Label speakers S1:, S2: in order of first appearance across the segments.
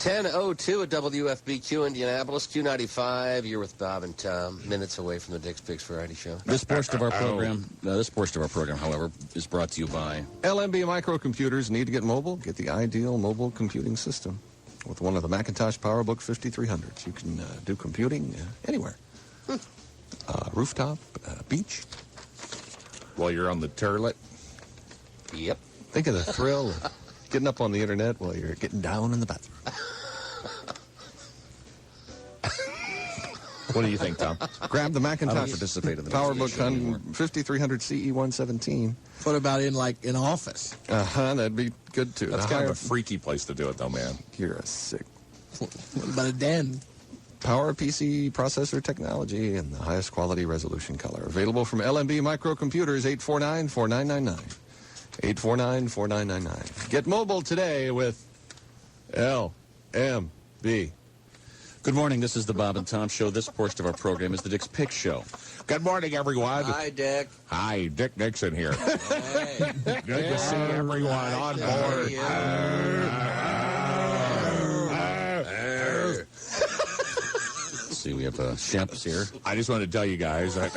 S1: 10:02 at WFBQ Indianapolis, Q95. You're with Bob and Tom, minutes away from the Dick's Picks Variety Show.
S2: This portion of our program, however, is brought to you by
S3: LMB Microcomputers. Need to get mobile? Get the ideal mobile computing system with one of the Macintosh PowerBook 5300s. You can do computing anywhere. Rooftop, beach.
S4: While you're on the toilet.
S1: Yep.
S3: Think of the thrill of getting up on the internet while you're getting down in the bathroom.
S4: What do you think, Tom?
S3: Grab the Macintosh PowerBook 5300 CE117.
S5: What about in office?
S3: That'd be good too.
S4: That's kind of a freaky place to do it, though, man.
S3: You're a sick.
S5: What about a den?
S3: Power PC processor technology and the highest quality resolution color. Available from LMB Microcomputers, 849-4999. 849-4999. Get mobile today with LMB.
S2: Good morning. This is the Bob and Tom Show. This portion of our program is the Dick's Picks Show.
S4: Good morning, everyone.
S1: Hi, Dick.
S4: Hi, Dick Nixon here.
S1: Hey.
S4: Good to see everyone on board.
S2: See, we have Shemps here.
S4: I just wanted to tell you guys.
S3: Did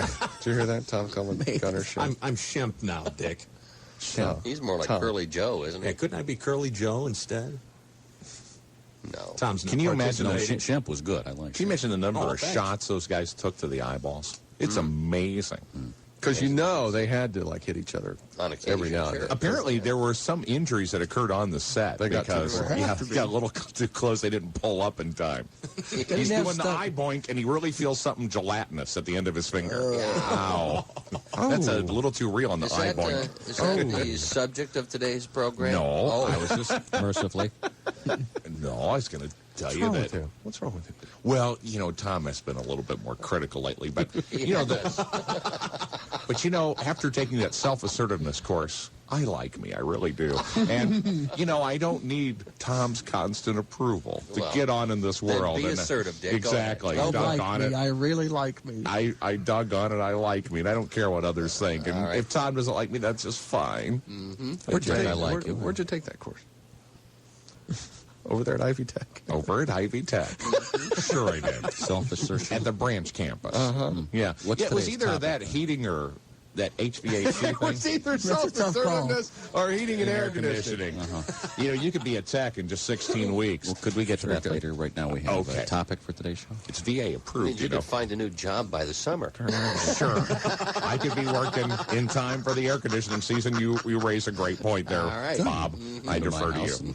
S3: you hear that? Tom calling Gunner Shemp.
S6: I'm Shemp now, Dick.
S3: Shemp.
S1: He's more like
S3: Tom.
S1: Curly Joe, isn't he?
S6: Hey, couldn't I be Curly Joe instead?
S1: No.
S6: Tom's not
S4: Can you imagine
S6: participating.
S2: Shemp was good. I like
S4: Can you mention the number of
S6: thanks.
S4: shots those guys took to the eyeballs? It's amazing.
S3: Because they had to hit each other
S1: On occasion,
S3: every now and
S1: sure.
S3: then.
S4: Apparently, there were some injuries that occurred on the set
S3: They got
S4: because
S3: too
S4: got a little too close. They didn't pull up in time. He's doing the eye boink, and he really feels something gelatinous at the end of his finger. Ow. That's a little too real on the eye boink.
S1: Is that the subject of today's program?
S4: No.
S1: Oh,
S2: I was just mercifully.
S4: No, I was going to tell
S3: What's
S4: you
S3: wrong
S4: that.
S3: with you? What's wrong with you?
S4: Well, Tom has been a little bit more critical lately, but after taking that self-assertiveness course, I like me. I really do. And, I don't need Tom's constant approval to get on in this world.
S1: Be assertive, Dick.
S4: Exactly.
S5: Don't like
S4: Doggone
S5: me.
S4: it.
S5: I really like me.
S4: I doggone it. I like me, and I don't care what others think. And
S1: All right.
S4: if Tom doesn't like me, that's just fine.
S3: Where'd you
S2: Where'd
S3: you take that course? Over there at Ivy Tech.
S4: Over at Ivy Tech. Sure I did.
S2: Self-assertion.
S4: At the branch campus. Yeah.
S2: What's
S4: It was
S2: today's
S4: either
S2: topic?
S4: that heating or that HVAC thing.
S3: It's either
S5: a tough
S3: self-assertiveness or heating and air conditioning.
S4: You could be a tech in just 16 weeks.
S2: Well, could we get to that later? Right now we have
S4: Okay.
S2: a topic for today's show.
S4: It's VA approved,
S1: you could find a new job by the summer.
S4: Sure. I could be working in time for the air conditioning season. You raise a great point there,
S1: All right.
S4: Bob. I
S2: Come to
S4: defer
S2: my
S4: to
S2: house
S4: you.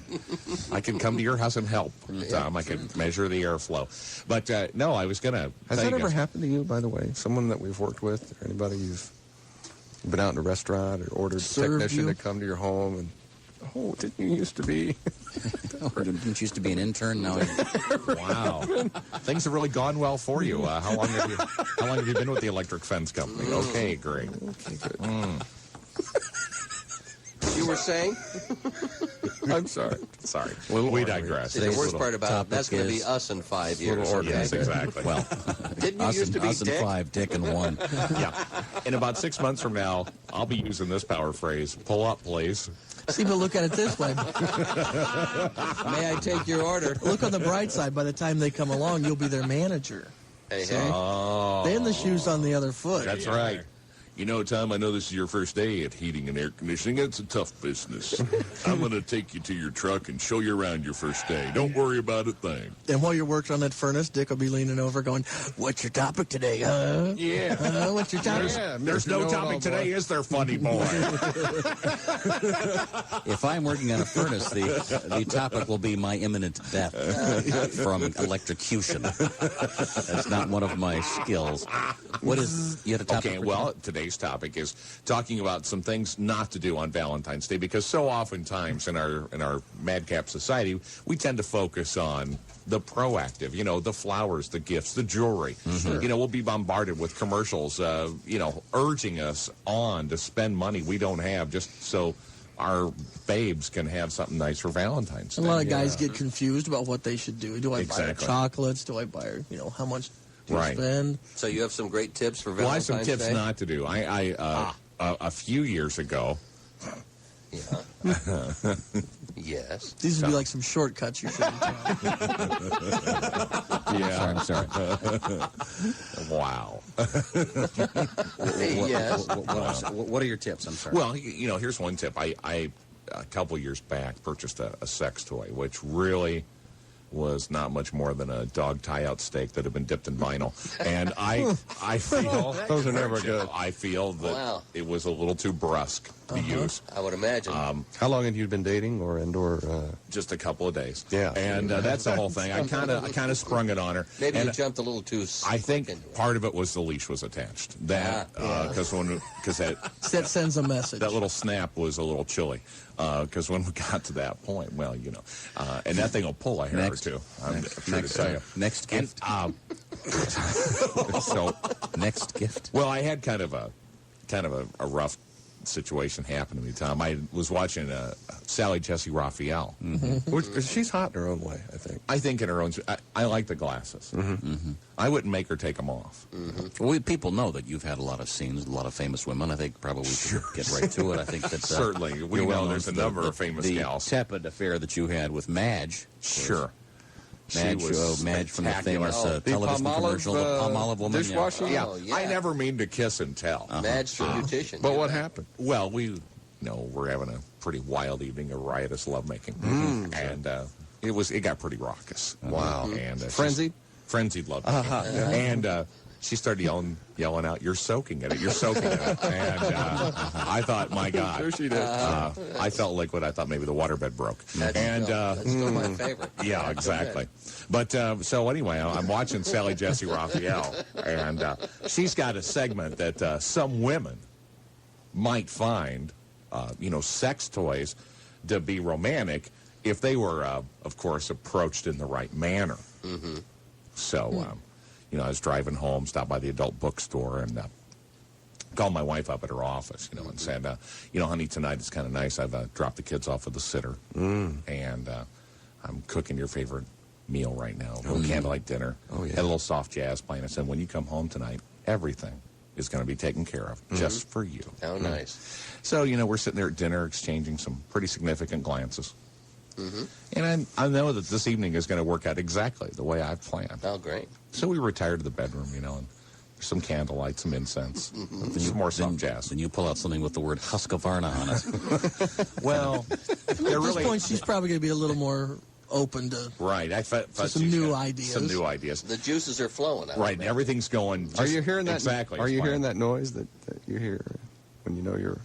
S4: I can come to your house and help, Tom. I can measure the airflow. But, no, I was going to
S3: Has that ever happened to you, by the way? Someone that we've worked with, or anybody you've been out in a restaurant or ordered a
S5: Served
S3: technician
S5: you?
S3: to come to your home and, didn't you used to be?
S2: Didn't you used to be an intern? Now
S4: Wow. Things have really gone well for you. How long have you been with the electric fence company? Okay, great.
S3: Okay, good.
S1: You were saying?
S3: I'm sorry.
S4: Sorry.
S3: Little
S4: We
S3: ornery.
S4: digress.
S1: See, the worst
S2: little
S1: part about it,
S2: topic
S1: that's going to be
S2: is
S1: us in 5
S3: little
S1: years.
S3: ornery.
S4: Yes, exactly.
S2: well,
S1: Didn't you
S2: us
S1: used to be
S2: and
S1: Dick?
S2: 5, Dick and 1.
S4: Yeah. In about 6 months from now, I'll be using this power phrase. Pull up, please.
S5: See, but look at it this way.
S1: May I take your order?
S5: Look on the bright side. By the time they come along, you'll be their manager.
S1: Hey, hey.
S4: Oh.
S5: Then the shoe's on the other foot.
S4: That's right. Tom, I know this is your first day at heating and air conditioning. It's a tough business. I'm going to take you to your truck and show you around your first day. Don't worry about a thing.
S5: And while you're working on that furnace, Dick will be leaning over going, "What's your topic today, huh?
S4: Yeah.
S5: What's your topic?"
S4: There's no topic today, is there, funny boy?
S2: If I'm working on a furnace, the topic will be my imminent death from electrocution. That's not one of my skills. What is you had a topic?
S4: Okay,
S2: for
S4: well, today's topic is talking about some things not to do on Valentine's Day, because so oftentimes in our madcap society, we tend to focus on the proactive, the flowers, the gifts, the jewelry. We'll be bombarded with commercials, urging us on to spend money we don't have just so our babes can have something nice for Valentine's Day.
S5: A lot of guys get confused about what they should do. Do I buy her
S4: Exactly.
S5: chocolates? Do I buy her, how much to
S4: Right.
S5: spend?
S1: So you have some great tips for
S4: Well, I have
S1: Valentine's
S4: some tips
S1: Day?
S4: not to do. A few years ago,
S1: Yeah. Yes.
S5: These would be like some shortcuts you shouldn't try.
S4: Yeah.
S2: I'm sorry.
S4: Wow.
S1: Yes.
S2: What are your tips? I'm sorry.
S4: Well, here's one tip. I a couple years back purchased a sex toy, which really was not much more than a dog tie-out steak that had been dipped in vinyl. And I feel...
S3: Those are never good.
S4: I feel that it was a little too brusque to use.
S1: I would imagine.
S3: How long had you been dating or
S4: Just a couple of days.
S3: Yeah.
S4: And that's the whole thing. I kind of sprung it on her.
S1: Maybe
S4: and
S1: you jumped a little too
S4: I think
S1: into it.
S4: part of it was the leash was attached. That, because
S5: That sends a message.
S4: that little snap was a little chilly. Because when we got to that point, well, and that thing will pull a hair or two. I'm sure to tell you.
S2: Next gift.
S4: So,
S2: Next gift.
S4: well, I had kind of a rough situation happen to me, Tom. I was watching Sally Jesse Raphael.
S3: which she's hot in her own way, I think.
S4: I think in her own... I like the glasses. I wouldn't make her take them off.
S2: Well, people know that you've had a lot of scenes, a lot of famous women. I think probably we should get right to it. I think that
S4: Certainly. We
S2: you're
S4: know
S2: well
S4: there's
S2: known
S4: a
S2: for
S4: number of famous
S2: the
S4: gals.
S2: tepid affair that you had with Madge.
S4: Sure.
S2: Madge,
S4: She was
S2: Madge from the
S4: spectacular.
S2: famous television commercial, the Palmolive woman.
S3: dishwasher?
S4: Yeah.
S1: Oh, yeah.
S4: I never mean to kiss and tell.
S1: Madge for beautician.
S3: But what happened?
S4: Well, we're having a pretty wild evening of riotous lovemaking, and it got pretty raucous.
S3: Wow.
S4: And
S3: Frenzied?
S4: Frenzied lovemaking, and she started yelling out, "You're soaking in it! You're soaking in it!" And I thought, my God,
S3: Sure she did.
S4: I felt liquid. I thought maybe the waterbed broke.
S1: That's still my favorite.
S4: Yeah, exactly. But so anyway, I'm watching Sally Jesse Raphael, and she's got a segment that some women might find, sex toys to be romantic if they were, of course, approached in the right manner. So, I was driving home, stopped by the adult bookstore, and called my wife up at her office, and said, honey, tonight it's kind of nice. I've dropped the kids off with the sitter, and I'm cooking your favorite meal right now, a little candlelight dinner.
S3: Oh, yeah.
S4: Had a little soft jazz playing. I said, when you come home tonight, everything is going to be taken care of just for you.
S1: How nice.
S4: So, we're sitting there at dinner exchanging some pretty significant glances. And I know that this evening is going to work out exactly the way I've planned.
S1: Oh, great.
S4: So we retired to the bedroom, and there's some candlelight, some incense, some more soft jazz.
S2: Then you pull out something with the word Husqvarna on it.
S4: Well,
S5: At this point, she's probably going to be a little more open to...
S4: Right. I thought
S5: some
S4: she's
S5: new
S4: got
S5: ideas.
S4: Some new ideas.
S1: The juices are flowing.
S4: Right, and everything's going just
S3: Are you hearing that?
S4: exactly?
S3: Are
S4: as
S3: you
S4: planned.
S3: hearing that noise that you hear when you know you're...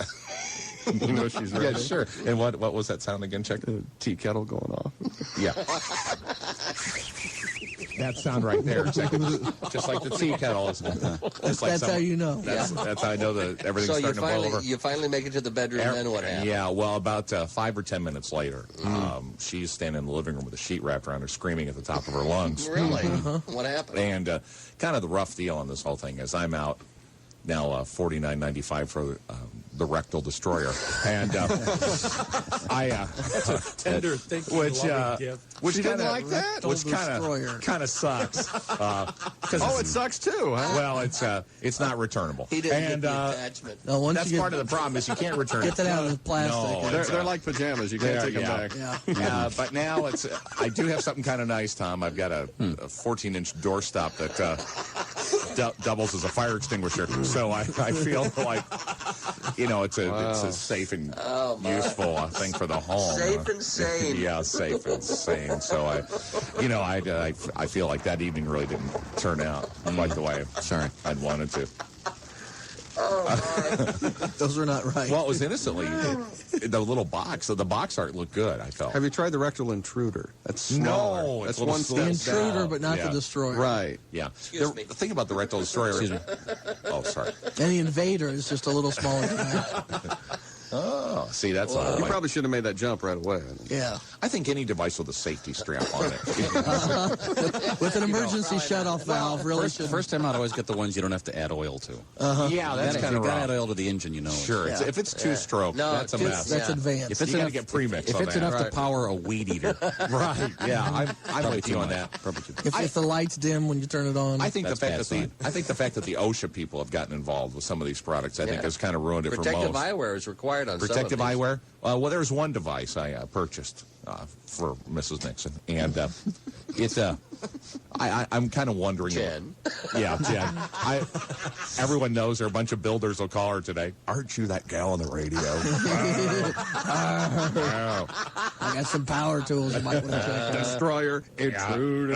S3: you know she's ready?
S4: Yeah, sure. And what was that sound again? Check.
S3: The tea kettle going off.
S4: Yeah. That sound right there, exactly. Just like the tea kettle is.
S5: That's how you know.
S4: That's how I know that everything's
S1: So
S4: starting to boil over.
S1: you finally make it to the bedroom, then what happens?
S4: Yeah, well, about 5 or 10 minutes later, she's standing in the living room with a sheet wrapped around her, screaming at the top of her lungs.
S1: Really? What happened?
S4: And kind of the rough deal on this whole thing is I'm out now $49.95 for the rectal destroyer, and
S6: Tender, thinking, loving gift.
S4: which
S3: She
S4: kind
S3: didn't
S4: of
S3: like that?
S4: which
S5: Destroyer.
S4: kind of sucks.
S3: Oh, it sucks too, huh?
S4: Well, it's not returnable.
S1: He didn't
S4: and
S1: get the attachment.
S5: No, once
S4: that's
S5: you
S4: part of the problem is you can't return
S5: get
S4: it.
S5: that out of the plastic.
S4: No,
S3: They're like pajamas. You can't take them
S4: yeah.
S3: back.
S5: Yeah.
S4: But now I do have something kind of nice, Tom. I've got a 14-inch doorstop that doubles as a fire extinguisher. So I feel like, it's a safe and useful thing for the home.
S1: Safe and sane.
S4: Yeah, safe and sane. So I feel like that evening really didn't turn out quite the way I'd wanted to.
S5: Those are not right.
S4: Well, it was innocently the little box. So the box art looked good, I felt.
S3: Have you tried the rectal intruder? That's smaller.
S4: No,
S3: That's
S4: it's a little
S3: one
S5: the
S3: step
S5: intruder,
S3: down.
S5: but not
S4: Yeah.
S5: the destroyer.
S3: Right.
S4: Yeah.
S1: Excuse me.
S4: The thing about the rectal destroyer. Oh, sorry.
S5: And the invader is just a little smaller than that.
S4: Oh, see, that's all.
S3: You probably should have made that jump right away.
S5: Yeah.
S4: I think any device with a safety strap on it.
S5: With an emergency shut-off valve, really should.
S2: First time out, always get the ones you don't have to add oil to.
S4: Yeah, that's
S2: If
S4: kind
S2: you
S4: of
S2: got to
S4: rough.
S2: add oil to the engine,
S4: Sure.
S5: Yeah.
S4: If it's two-stroke,
S1: No,
S4: that's a
S1: it's-
S4: mess.
S5: That's
S1: Yeah.
S5: advanced.
S2: If it's
S4: You gotta
S2: enough,
S4: get premix
S2: if
S4: on
S2: it's
S4: that.
S2: enough to
S3: Right.
S2: power a weed eater,
S4: Right. Yeah, I'm with you on that.
S2: Probably too.
S5: If the lights dim when you turn it on.
S4: I think
S2: That's
S4: the fact that the OSHA people have gotten involved with some of these products, I think
S1: Yeah.
S4: has kind of ruined it
S1: Protective
S4: for most.
S1: eyewear is required on some of
S4: Protective Makeup eyewear? Well, there's one device I purchased for Mrs. Nixon, and it's I'm kind of wondering.
S1: Jen.
S4: Yeah, Jen. Everyone knows her. A bunch of builders will call her today. Aren't you that gal on the radio?
S5: I got some power tools you might want to check out.
S3: Destroyer, intruder,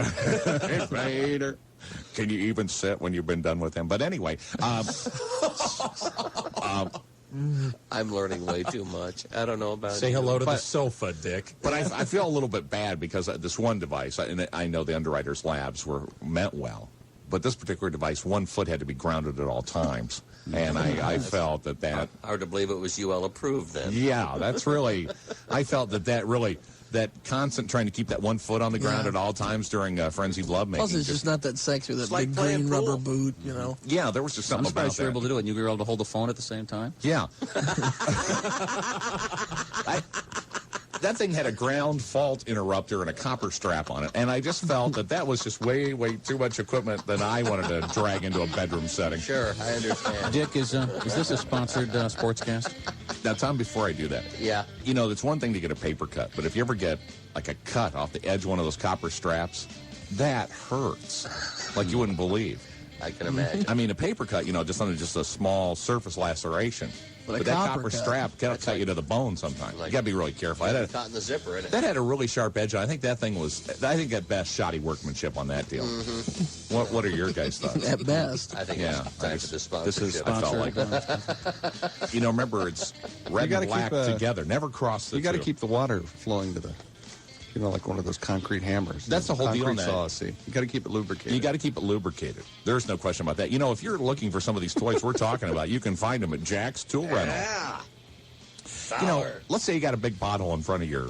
S3: invader.
S4: Can you even sit when you've been done with him? But anyway,
S1: I'm learning way too much. I don't know about
S6: Say
S1: you.
S6: hello to the sofa, Dick.
S4: but I feel a little bit bad because this one device, and I know the underwriters' labs were meant well, but this particular device, one foot had to be grounded at all times. And I felt that
S1: Hard to believe it was UL approved then.
S4: yeah, that's really, I felt that really, that constant trying to keep that one foot on the ground at all times during frenzied lovemaking.
S5: Plus, it's just not that sexy with
S1: It's
S5: that
S1: like
S5: big
S1: playing
S5: green
S1: pool.
S5: rubber boot, you know.
S4: Yeah, there was just
S2: I'm
S4: something about
S2: surprised you were
S4: that.
S2: able to do it. And you were able to hold the phone at the same time?
S4: Yeah. That thing had a ground fault interrupter and a copper strap on it, and I just felt that was just way too much equipment than I wanted to drag into a bedroom setting.
S1: Sure, I understand.
S2: Dick, is this a sponsored sportscast?
S4: Now, Tom, before I do that,
S1: Yeah.
S4: you know, it's one thing to get a paper cut, but if you ever get like a cut off the edge of one of those copper straps, that hurts like you wouldn't believe.
S1: I can imagine.
S4: I mean, a paper cut, you know, just under just a small surface laceration.
S5: But a
S4: that
S5: copper
S4: copper
S5: cut.
S4: strap can cut you to the bone sometimes.
S1: Like-
S4: You got to be really careful.
S1: Caught in the zipper, isn't it?
S4: That had a really sharp edge. I think that thing was, I think at best, shoddy workmanship on that deal. What are your guys' thoughts?
S5: At best.
S1: I think
S4: Yeah,
S1: it's time for the
S2: This
S1: sponsorship.
S2: is
S4: I felt
S2: sponsored.
S4: like You know, remember, it's red
S3: gotta
S4: and black
S3: keep,
S4: together. Never cross the
S3: You got to
S4: two.
S3: keep the water flowing to the, you know, like one of those concrete hammers.
S4: That's the whole deal on
S3: Concrete
S4: that.
S3: saw, see. You got to keep it lubricated.
S4: You got to keep it lubricated. There's no question about that. You know, if you're looking for some of these toys we're talking about, you can find them at Jack's Tool Rental.
S1: Yeah.
S4: You know, let's say you got a big pothole in front of your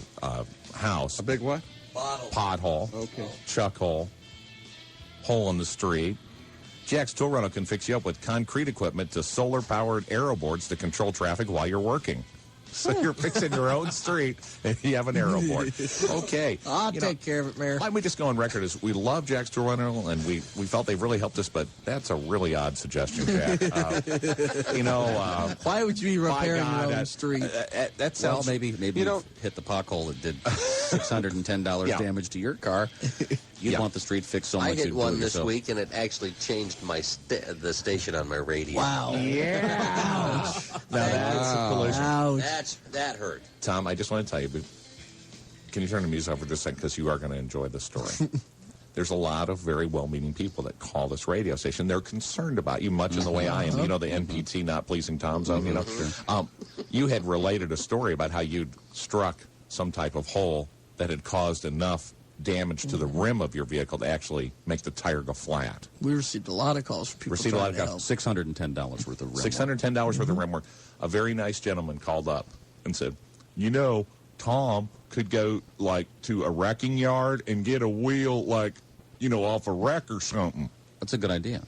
S4: house.
S3: A big what?
S4: Pothole.
S3: Okay.
S4: Chuck hole. Hole in the street. Jack's Tool Rental can fix you up with concrete equipment to solar-powered aero boards to control traffic while you're working. So you're fixing your own street and you have an aero board. Okay.
S5: I'll
S4: You know,
S5: take care of it, Mayor.
S4: why don't we just go on record as we love Jack's Tool Rental, and we felt they've really helped us, but that's a really odd suggestion, Jack. You know,
S5: Why would you be
S4: my
S5: repairing
S4: God,
S5: your own street?
S4: that
S2: Well,
S4: sounds
S2: maybe
S3: You
S2: you
S3: don't-
S2: hit the pothole that did $610
S4: Yeah.
S2: damage to your car. You'd
S4: Yeah.
S2: want the street fixed so much
S1: I
S2: you'd
S1: hit
S2: do
S1: one
S2: it
S1: this
S2: yourself.
S1: week, and it actually changed my the station on my radio.
S5: Wow.
S4: Now that's a collision.
S5: Ouch.
S1: That hurt.
S4: Tom, I just want to tell you, but can you turn the music off for just a second, because you are going to enjoy this story. There's a lot of very well-meaning people that call this radio station. They're concerned about you, much in the way I am. You know, the NPT not pleasing Tom zone, you know. You had related a story about how you'd struck some type of hole that had caused enough damage to the rim of your vehicle to actually make the tire go flat.
S5: We received a lot of calls from people
S4: Received a lot
S5: trying
S4: of
S5: to
S4: calls.
S5: help.
S2: $610 worth of rim work.
S4: $610 worth of rim work. A very nice gentleman called up and said, you know, Tom could go, like, to a wrecking yard and get a wheel, like, you know, off a wreck or something.
S2: That's a good idea.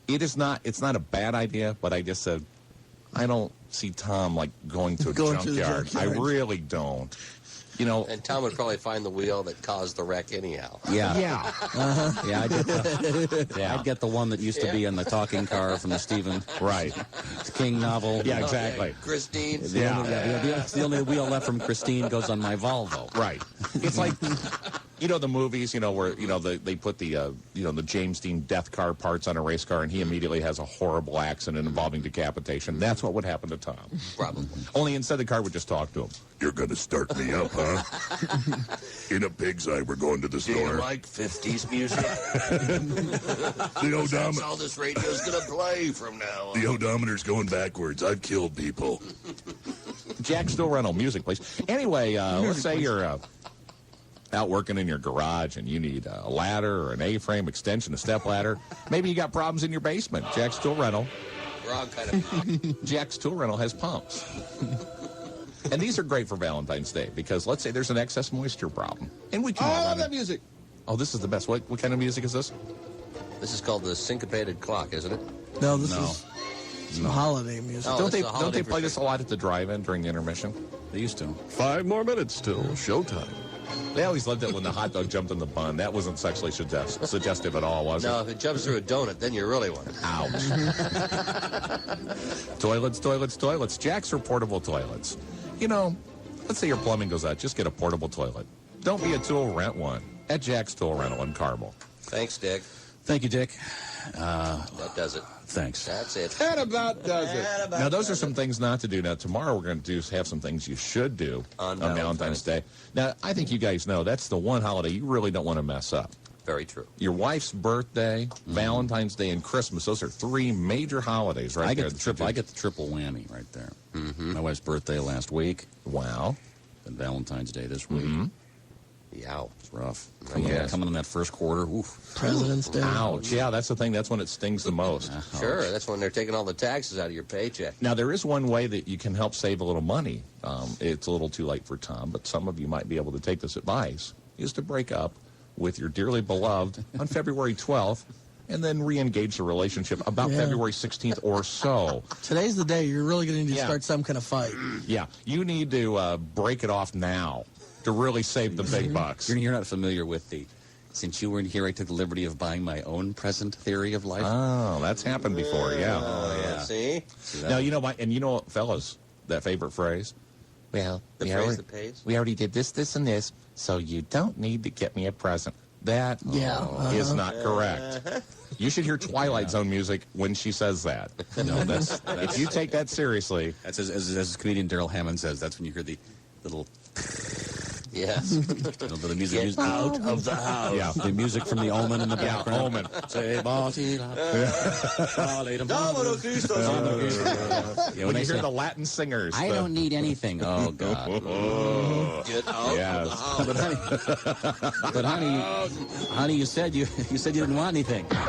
S4: It's not a bad idea, but I just said, I don't see Tom, like, going to a
S5: Going to the
S4: junkyard. I
S5: junkyard.
S4: really don't. You know,
S1: And Tom would probably find the wheel that caused the wreck anyhow.
S2: Yeah.
S4: yeah.
S2: Yeah, I'd get the one that used to be in the talking car from the Stephen
S4: Right.
S2: King novel.
S4: Yeah, exactly.
S1: Christine.
S2: The only wheel left from Christine goes on my Volvo.
S4: Right. It's like, you know, the movies, you know, where, you know, they put the, you know, the James Dean death car parts on a race car, and he immediately has a horrible accident involving decapitation. That's what would happen to Tom.
S1: Probably.
S4: Only instead the car would just talk to him.
S7: You're going to start me up, huh? In a pig's eye, we're going to the
S1: Do you
S7: store.
S1: like 50s music?
S7: The
S1: That's
S7: odom-
S1: all this radio's going to play from now on.
S7: the odometer's going backwards. I've killed people.
S4: Jack's Tool Rental, music, please. Anyway, let's say you're out working in your garage and you need a ladder or an A-frame extension, a step ladder. Maybe you got problems in your basement. Jack's Tool Rental.
S1: Wrong kind of
S4: Jack's Tool Rental has pumps. And these are great for Valentine's Day because let's say there's an excess moisture problem. And we can
S3: I
S4: all
S3: love that music.
S4: Oh, this is the best. What kind of music is this?
S1: This is called the syncopated clock, isn't it?
S5: No, this is some holiday music.
S1: Oh,
S4: don't
S1: it's
S4: they
S1: a
S4: don't
S1: holiday
S4: they play this a
S1: version.
S4: lot at the drive-in during the intermission?
S2: They used to.
S3: 5 more minutes till showtime.
S4: They always loved it when the hot dog jumped in the bun. That wasn't sexually suggestive at all, was
S1: No,
S4: it?
S1: if it jumps through a donut, then you really want it.
S4: Ouch. Toilets. Jack's are portable toilets. You know, let's say your plumbing goes out. Just get a portable toilet. Don't be a tool, rent one. At Jack's Tool Rental in Carmel.
S1: Thanks, Dick.
S2: Thank you, Dick.
S1: That does it.
S2: Thanks.
S1: That's it.
S4: That about does it. Now, those are some things not to do. Now, tomorrow we're going to have some things you should do on Valentine's Day. Now, I think you guys know that's the one holiday you really don't want to mess up.
S1: Very true.
S4: Your wife's birthday, Valentine's Day, and Christmas. Those are three major holidays right there.
S2: I get the triple whammy right there. My wife's birthday last week.
S4: Wow.
S2: And Valentine's Day this week.
S1: Yeah.
S2: It's rough.
S4: Yeah.
S2: Coming in that first quarter. Oof.
S5: President's Day.
S4: Ouch. Yeah, that's the thing. That's when it stings the most.
S1: Sure, that's when they're taking all the taxes out of your paycheck.
S4: Now, there is one way that you can help save a little money. It's a little too late for Tom, but some of you might be able to take this advice, is to break up with your dearly beloved on February 12th and then re-engage the relationship about February 16th or so.
S5: Today's the day you're really going to need to start some kind of fight.
S4: Yeah, you need to break it off now to really save the big bucks.
S2: You're not familiar with the, since you weren't here, I took the liberty of buying my own present theory of life.
S4: Oh, that's happened before, yeah.
S1: Oh, yeah. See?
S4: Now, you know, and you know what, fellas, that favorite phrase? Well,
S1: The phrase that pays?
S4: we already did this, this, and this, so you don't need to get me a present. That is not correct. You should hear Twilight Zone music when she says that. No, that's if you take that seriously.
S2: That's as comedian Daryl Hammond says, that's when you hear the little...
S1: Yes.
S2: the music.
S1: Get out of the house.
S2: Yeah, the music from the Omen in the
S4: Yeah,
S2: background.
S4: Omen.
S2: Say,
S4: When you hear the Latin singers.
S2: I don't need anything. Oh, God.
S1: Get out of the house.
S2: But honey, you said you didn't want anything.
S1: Tom,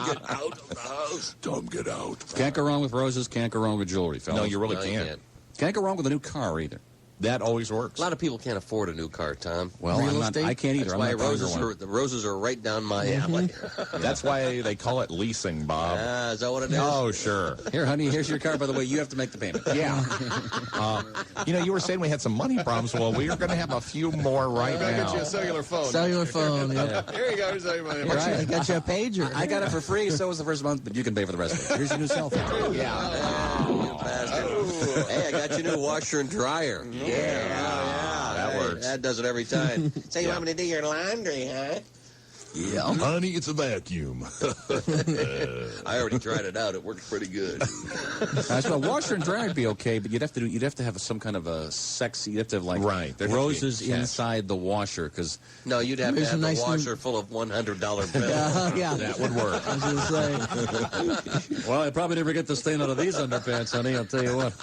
S1: get out of the house.
S7: Tom, get out.
S2: Can't go wrong with roses, can't go wrong with jewelry, fellas.
S4: No, you really
S1: No, you
S4: can't.
S1: can't.
S2: Can't go wrong with a new car either.
S4: That always works.
S1: A lot of people can't afford a new car, Tom.
S2: Well,
S5: Real estate?
S2: I can't either.
S1: That's
S2: I'm
S1: why
S2: not buying her one.
S1: the roses are right down my alley.
S4: That's why they call it leasing, Bob.
S1: Is that what it is?
S4: Oh, sure.
S2: Here, honey, here's your car. By the way, you have to make the payment.
S4: Yeah. You know, you were saying we had some money problems. Well, we are going to have a few more right now.
S3: cellular phone.
S5: Cellular phone. Yeah.
S3: Here you go. Here's how you money.
S5: I got you a pager.
S2: I got it for free, so was the first month, but you can pay for the rest of it. Here's your new cell phone.
S1: You bastard. Hey, I got you a new washer and dryer.
S4: That works.
S1: That does it every time. So you want me to do your laundry, huh?
S5: Yeah.
S7: Honey, it's a vacuum.
S1: I already tried it out. It works pretty good.
S2: So a washer and dryer would be okay, but you'd have to have some kind of a sexy. You'd have to have like
S4: Right, there'd have to be
S2: roses
S4: a catch.
S2: inside the washer because
S1: No, you'd have to
S5: There's
S1: have
S5: a
S1: a
S5: nice
S1: washer full of $100 bills.
S5: Yeah.
S4: That would work.
S5: I was going to say.
S2: well, I probably never get the stain out of these underpants, honey. I'll tell you what.